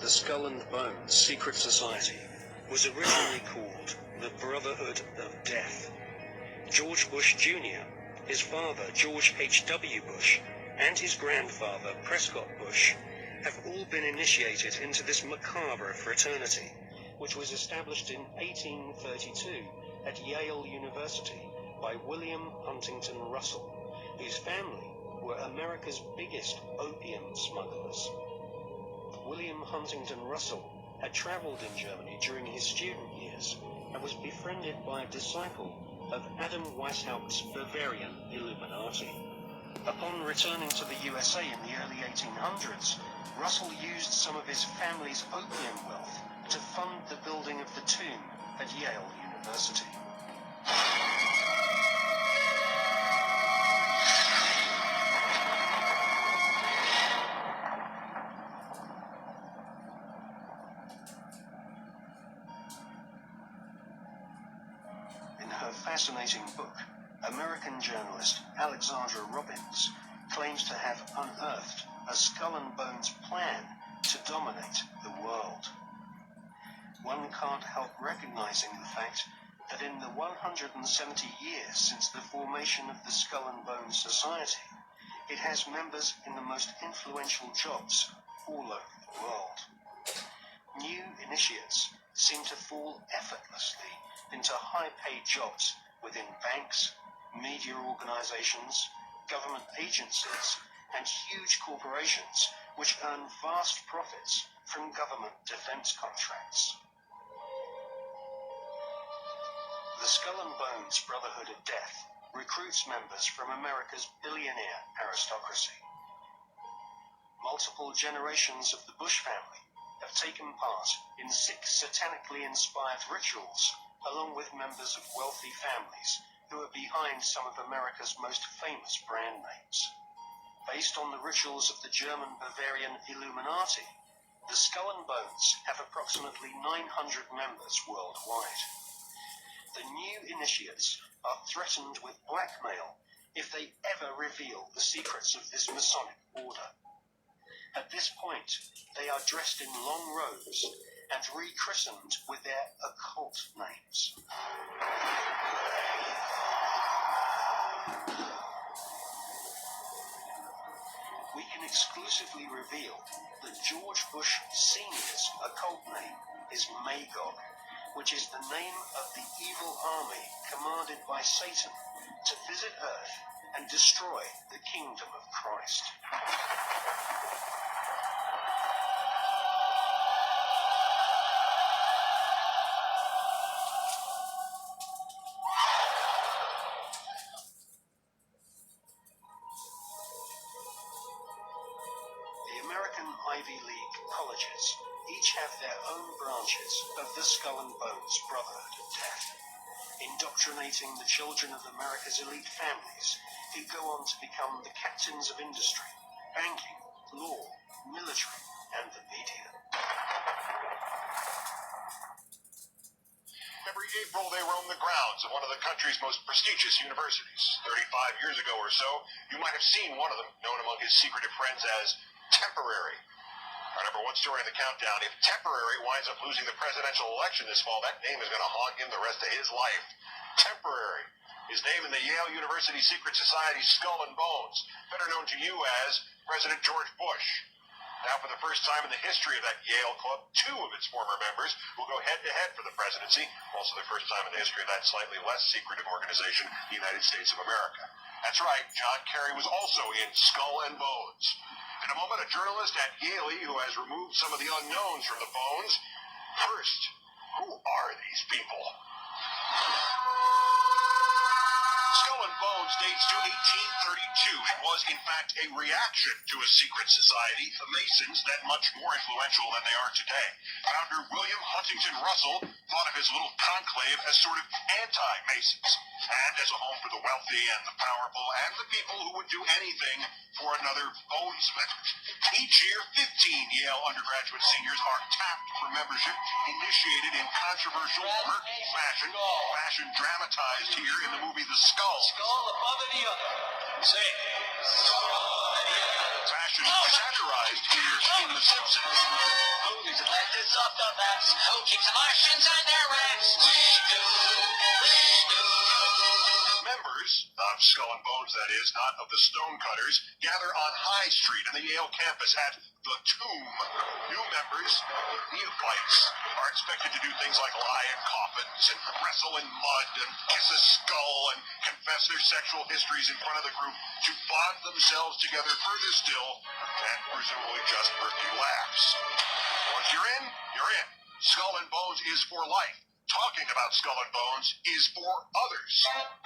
the Skull and Bones secret society was originally called the Brotherhood of Death. George Bush Jr., his father George H.W. Bush, and his grandfather Prescott Bush have all been initiated into this macabre fraternity, which was established in 1832 at Yale University by William Huntington Russell, whose family were America's biggest opium smugglers. William Huntington Russell had traveled in Germany during his student years and was befriended by a disciple of Adam Weishaupt's Bavarian Illuminati. Upon returning to the USA in the early 1800s, Russell used some of his family's opium wealth to fund the building of the tomb at Yale University. In her fascinating book, American journalist Alexandra Robbins claims to have unearthed a skull and bones plan to dominate the world. One can't help recognizing the fact that in the 170 years since the formation of the Skull and Bones Society, it has members in the most influential jobs all over the world. New initiates seem to fall effortlessly into high-paid jobs within banks, media organizations, government agencies, and huge corporations which earn vast profits from government defense contracts. The Skull and Bones Brotherhood of Death recruits members from America's billionaire aristocracy. Multiple generations of the Bush family have taken part in 6 satanically inspired rituals, along with members of wealthy families who are behind some of America's most famous brand names. Based on the rituals of the German Bavarian Illuminati, the Skull and Bones have approximately 900 members worldwide. The new initiates are threatened with blackmail if they ever reveal the secrets of this Masonic order. At this point, they are dressed in long robes and rechristened with their occult names. We can exclusively reveal that George Bush Sr.'s occult name is Magog, which is the name of the evil army commanded by Satan to visit Earth and destroy the kingdom of Christ. The American Ivy League colleges each have their own branches of the Skull and Bones Brotherhood of Death, indoctrinating the children of America's elite families who go on to become the captains of industry, banking, law, military, and the media. Every April, they roam the grounds of one of the country's most prestigious universities. 35 years ago or so, you might have seen one of them, known among his secretive friends as Temporary. Our number 1 story in the countdown: if Temporary winds up losing the presidential election this fall, that name is going to haunt him the rest of his life. Temporary. His name in the Yale University Secret Society's Skull and Bones, better known to you as President George Bush. Now, for the first time in the history of that Yale club, 2 of its former members will go head-to-head for the presidency. Also the first time in the history of that slightly less secretive organization, the United States of America. That's right, John Kerry was also in Skull and Bones. In a moment, a journalist at Yale who has removed some of the unknowns from the bones. First, who are these people? Skull and Bones dates to 1832. It was, in fact, a reaction to a secret society, the Masons, then much more influential than they are today. Founder William Huntington Russell thought of his little conclave as sort of anti-Masons, and as a home for the wealthy and the powerful and the people who would do anything for another bonesman. Each year, 15 Yale undergraduate seniors are tapped for membership, initiated in controversial, murky fashion dramatized here in the movie The Skull. Skull above the other. Say, skull above the other. Fashion satirized here in The Simpsons. Who leaves Atlantis off the maps? Who keeps the Martians on their racks? We do, we do. Members of Skull and Bones, that is, not of the Stonecutters, gather on High Street in the Yale campus at The Tomb. New members, neophytes, are expected to do things like lie in coffins and wrestle in mud and kiss a skull and confess their sexual histories in front of the group to bond themselves together further still, and presumably just for a few laughs. Once you're in, you're in. Skull and Bones is for life. Talking about Skull and Bones is for others.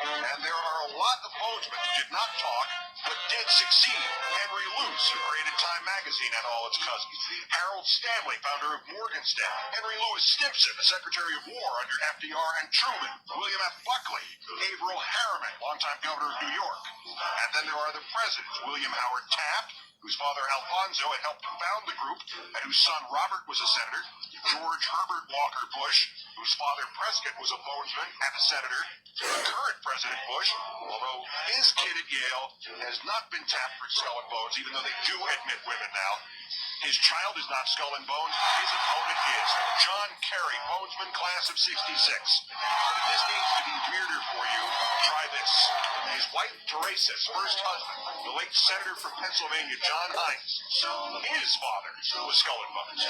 And there are a lot of bonesmen who did not talk, but did succeed. Henry Luce, who created Time Magazine and all its cousins. Harold Stanley, founder of Morgenstern. Henry Louis Stimson, the Secretary of War under FDR and Truman. William F. Buckley. Averill Harriman, longtime governor of New York. And then there are the presidents. William Howard Taft, whose father Alfonso had helped found the group, and whose son Robert was a senator. George Herbert Walker Bush, whose father Prescott was a bonesman and a senator. The current President Bush, although his kid at Yale has not been tapped for Skull and Bones, even though they do admit women now. His child is not Skull and Bones. His opponent is John Kerry, bonesman, class of 66. But if this needs to be weirder for you, try this. His wife, Teresa's first husband, the late senator from Pennsylvania, John Hines, his father was Skull and Bones.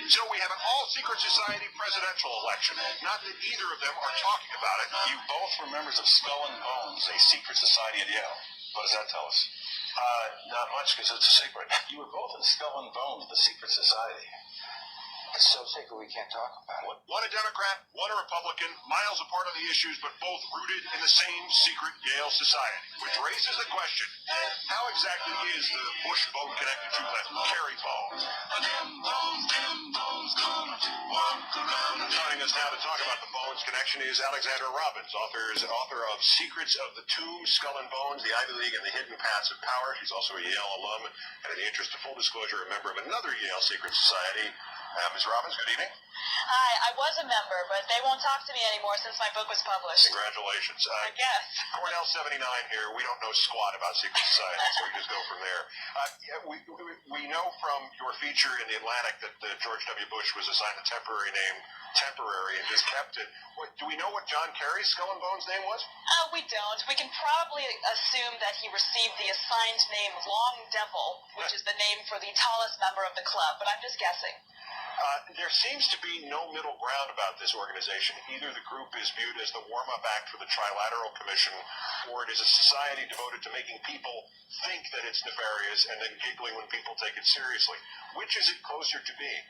So we have an all-secret society presidential election. Not that either of them are talking about it. You both were members of Skull and Bones, a secret society at Yale. What does that tell us? Not much, because it's a secret. You were both in Skull and Bones, the secret society. It's so secret we can't talk about it. One a Democrat, one a Republican, miles apart on the issues, but both rooted in the same secret Yale society. Which raises the question, how exactly is the Bush bone connected to the Kerry bone? Joining us now to talk about the Bones connection is Alexander Robbins, author of Secrets of the Tomb, Skull and Bones, the Ivy League, and the Hidden Paths of Power. She's also a Yale alum, and in the interest of full disclosure, a member of another Yale secret society. Ms. Robbins, good evening. Hi, I was a member, but they won't talk to me anymore since my book was published. Congratulations. I guess. Cornell 79 here. We don't know squat about secret societies, so we just go from there. We know from your feature in The Atlantic that George W. Bush was assigned a temporary name, Temporary, and just kept it. Do we know what John Kerry's Skull and Bones name was? We don't. We can probably assume that he received the assigned name Long Devil, which is the name for the tallest member of the club, but I'm just guessing. There seems to be no middle ground about this organization. Either the group is viewed as the warm-up act for the Trilateral Commission, or it is a society devoted to making people think that it's nefarious and then giggling when people take it seriously. Which is it closer to being?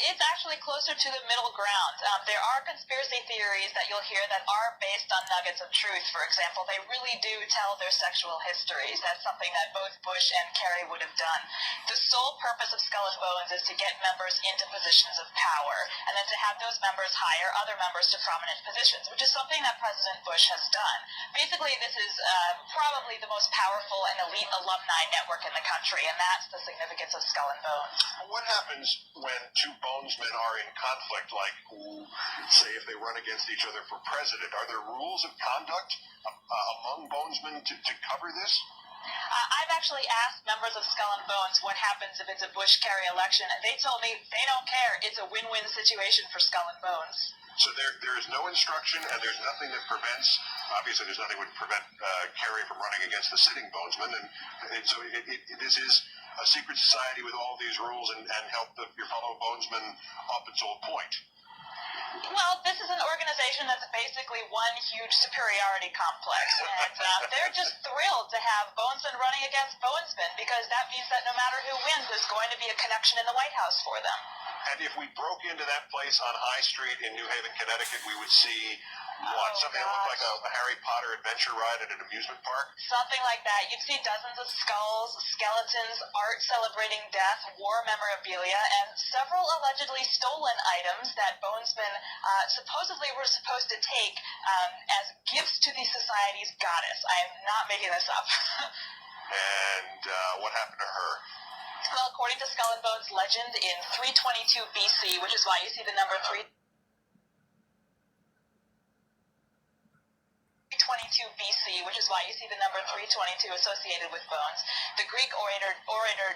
It's actually closer to the middle ground. There are conspiracy theories that you'll hear that are based on nuggets of truth. For example, they really do tell their sexual histories. That's something that both Bush and Kerry would have done. The sole purpose of Skull and Bones is to get members into positions of power, and then to have those members hire other members to prominent positions, which is something that President Bush has done. Basically, this is probably the most powerful and elite alumni network in the country, and that's the significance of Skull and Bones. What happens when two bonesmen are in conflict, like, say, if they run against each other for president? Are there rules of conduct among bonesmen to cover this? I've actually asked members of Skull and Bones what happens if it's a Bush-Kerry election, and they told me they don't care. It's a win-win situation for Skull and Bones. So there is no instruction, and there's nothing that prevents, obviously there's nothing that would prevent Kerry from running against the sitting bonesman, and so this is a secret society with all these rules and help your fellow bonesmen up until a point. Well, this is an organization that's basically one huge superiority complex, and they're just thrilled to have bonesmen running against bonesmen, because that means that no matter who wins, there's going to be a connection in the White House for them. And if we broke into that place on High Street in New Haven, Connecticut, we would see something that looked like a Harry Potter adventure ride at an amusement park? Something like that. You'd see dozens of skulls, skeletons, art celebrating death, war memorabilia, and several allegedly stolen items that bonesmen supposedly were supposed to take as gifts to the society's goddess. I'm not making this up. And what happened to her? Well, according to Skull and Bones legend, in 322 BC, which is why you see the number 322 322 BC, which is why you see the number 322 associated with bones. The Greek orator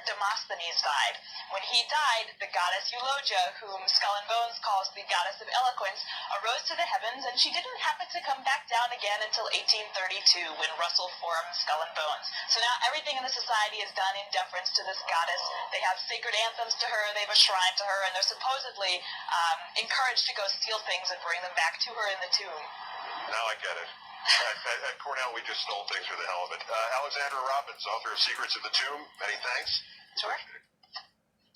Demosthenes died. When he died, the goddess Eulogia, whom Skull and Bones calls the goddess of eloquence, arose to the heavens, and she didn't happen to come back down again until 1832, when Russell formed Skull and Bones. So now everything in the society is done in deference to this goddess. They have sacred anthems to her, they have a shrine to her, and they're supposedly encouraged to go steal things and bring them back to her in the tomb. Now I get it. At Cornell, we just stole things for the hell of it. Alexandra Robbins, author of Secrets of the Tomb. Many thanks. Sure.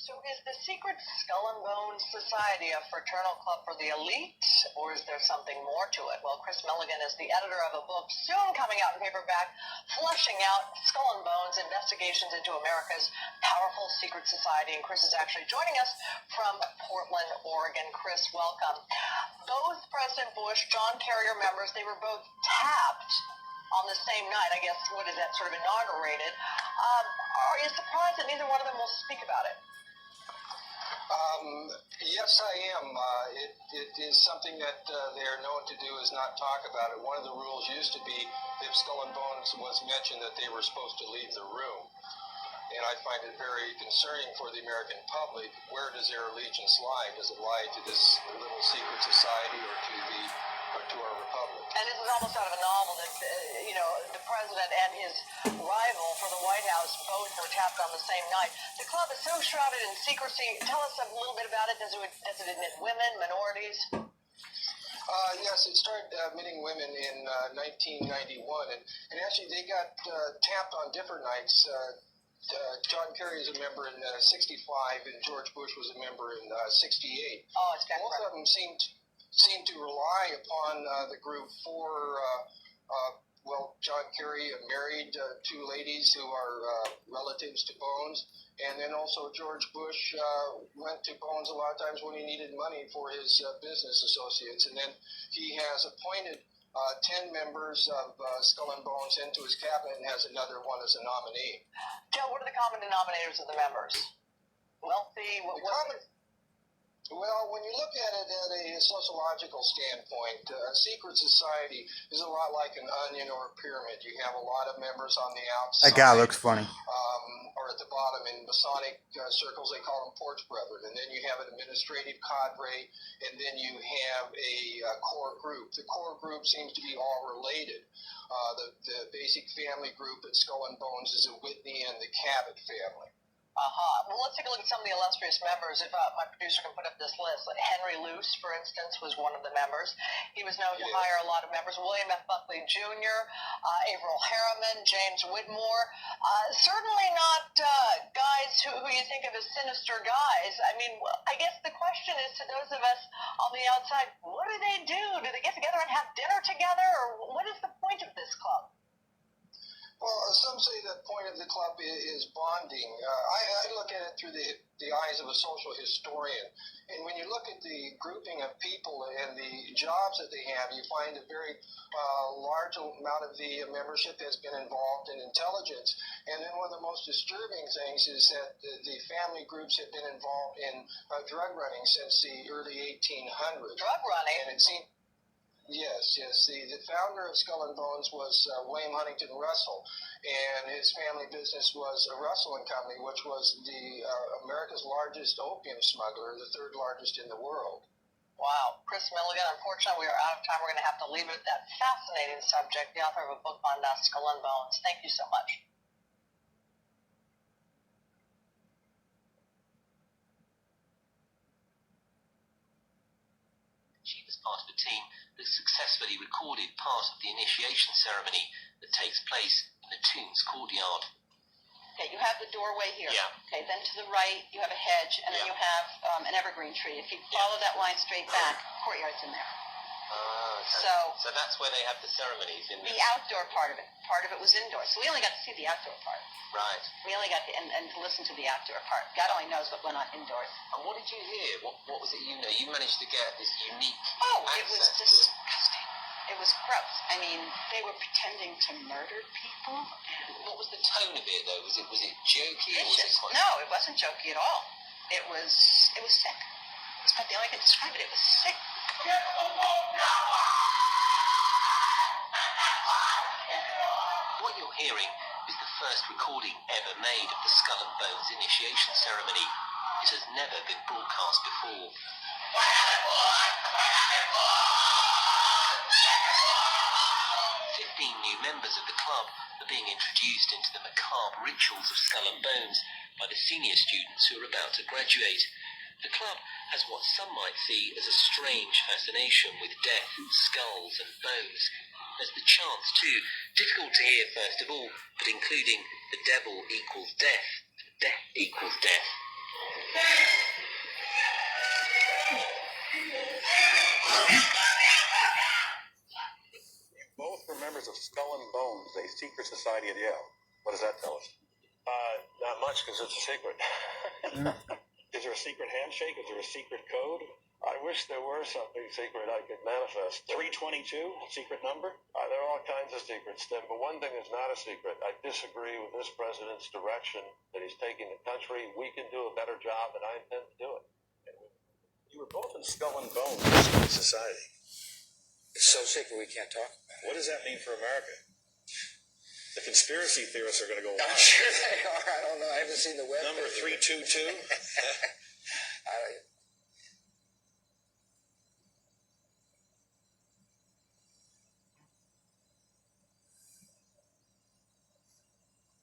So is the secret Skull and Bones Society a fraternal club for the elite, or is there something more to it? Well, Chris Milligan is the editor of a book soon coming out in paperback, fleshing out Skull and Bones, Investigations into America's Powerful Secret Society. And Chris is actually joining us from Portland, Oregon. Chris, welcome. Both President Bush, John Kerry are members. They were both tapped on the same night, I guess, what is that, sort of inaugurated. Are you surprised that neither one of them will speak about it? Yes, I am. It is something that they are known to do is not talk about it. One of the rules used to be if Skull and Bones was mentioned that they were supposed to leave the room. And I find it very concerning for the American public. Where does their allegiance lie? Does it lie to this little secret society or to our republic? And this is almost out of a novel that, the president and his rival for the White House both were tapped on the same night. The club is so shrouded in secrecy. Tell us a little bit about it. Does it admit women, minorities? Yes, it started admitting women in 1991, and actually they got tapped on different nights. John Kerry is a member in 65, and George Bush was a member in 68. Oh, it's got both of them seemed to rely upon the group for, John Kerry married two ladies who are relatives to Bones, and then also George Bush went to Bones a lot of times when he needed money for his business associates, and then he has appointed 10 members of Skull and Bones into his cabinet and has another one as a nominee. Joe, what are the common denominators of the members? Wealthy? Well, when you look at it at a sociological standpoint, a secret society is a lot like an onion or a pyramid. You have a lot of members on the outside. That guy looks funny. Or at the bottom in Masonic circles, they call them porch brethren. And then you have an administrative cadre, and then you have a core group. The core group seems to be all related. The basic family group at Skull and Bones is the Whitney and the Cabot family. Well, let's take a look at some of the illustrious members. If my producer can put up this list. Like Henry Luce, for instance, was one of the members. He was known to hire a lot of members. William F. Buckley Jr., Averill Harriman, James Whitmore. Certainly not guys who you think of as sinister guys. I mean, I guess the question is to those of us on the outside, what do they do? Do they get together and have dinner together? Or what is the point of this club? Well, some say the point of the club is bonding. I look at it through the eyes of a social historian. And when you look at the grouping of people and the jobs that they have, you find a very large amount of the membership has been involved in intelligence. And then one of the most disturbing things is that the family groups have been involved in drug running since the early 1800s. Drug running? And it seems... Yes. The founder of Skull and Bones was William Huntington Russell, and his family business was a Russell and Company, which was America's largest opium smuggler, the third largest in the world. Wow. Chris Milligan, unfortunately, we are out of time. We're going to have to leave it at that fascinating subject, the author of a book on Skull and Bones. Thank you so much. Chief as part of a team that successfully recorded part of the initiation ceremony that takes place in the tomb's courtyard. Okay, you have the doorway here. Yeah. Okay, then to the right you have a hedge, and then you have an evergreen tree. If you follow that line straight back, courtyard's in there. Okay. So that's where they have the ceremonies in the outdoor part of it. Part of it was indoors, so we only got to see the outdoor part. Right. We only got to and to listen to the outdoor part. God only knows what went on indoors. And what did you hear? What was it you know? You managed to get this unique it was access disgusting. It was gross. I mean, they were pretending to murder people. What was the tone of it though? Was it jokey? Or was it quite... No, it wasn't jokey at all. It was sick. It's not the only way I can describe it. It was sick. Get the boat now! What you're hearing is the first recording ever made of the Skull and Bones initiation ceremony. It has never been broadcast before. 15 new members of the club are being introduced into the macabre rituals of Skull and Bones by the senior students who are about to graduate. The club has what some might see as a strange fascination with death, skulls and bones. There's the chants too, difficult to hear first of all, but including the devil equals death, death equals death. You both were members of Skull and Bones, a secret society at Yale. What does that tell us? Not much, because it's a secret. Is there a secret handshake? Is there a secret code? I wish there were something secret I could manifest. 322, secret number? There are all kinds of secrets, Tim, but one thing is not a secret. I disagree with this president's direction that he's taking the country. We can do a better job, and I intend to do it. You were both in Skull and Bones, a secret society. It's so secret we can't talk about it. What does that mean for America? The conspiracy theorists are going to go I'm wild. sure they are. I don't know. I haven't seen the web. Number 322?